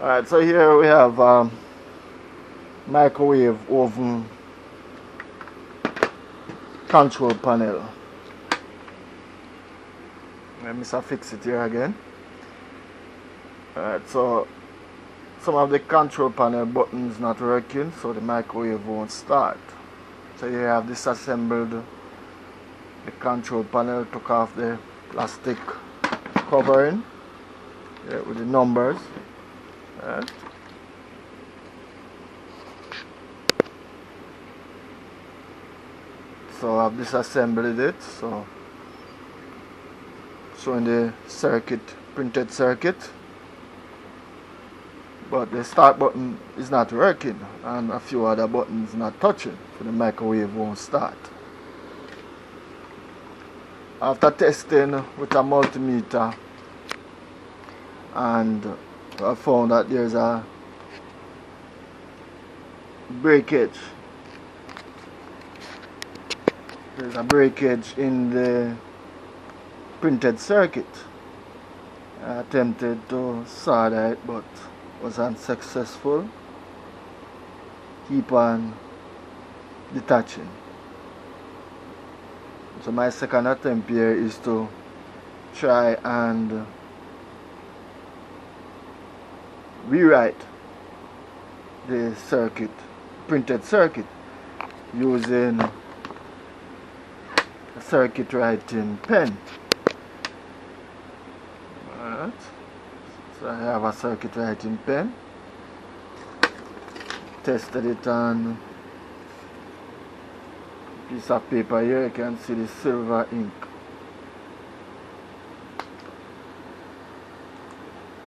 Alright, so here we have microwave oven control panel. Let me fix it here again. Alright, so some of the control panel buttons not working, so the microwave won't start. So here I have disassembled the control panel, took off the plastic covering with the numbers. Alright. So I've disassembled it, so showing the circuit, printed circuit, but the start button is not working and a few other buttons not touching, so the microwave won't start. After testing with a multimeter, and I found that there's a breakage. There's a breakage in the printed circuit. I attempted to solder it but was unsuccessful. Keep on detaching. So my second attempt here is to try and rewrite the circuit, printed circuit, using a circuit writing pen. Alright, so I have a circuit writing pen. Tested it on a piece of paper here. You can see the silver ink.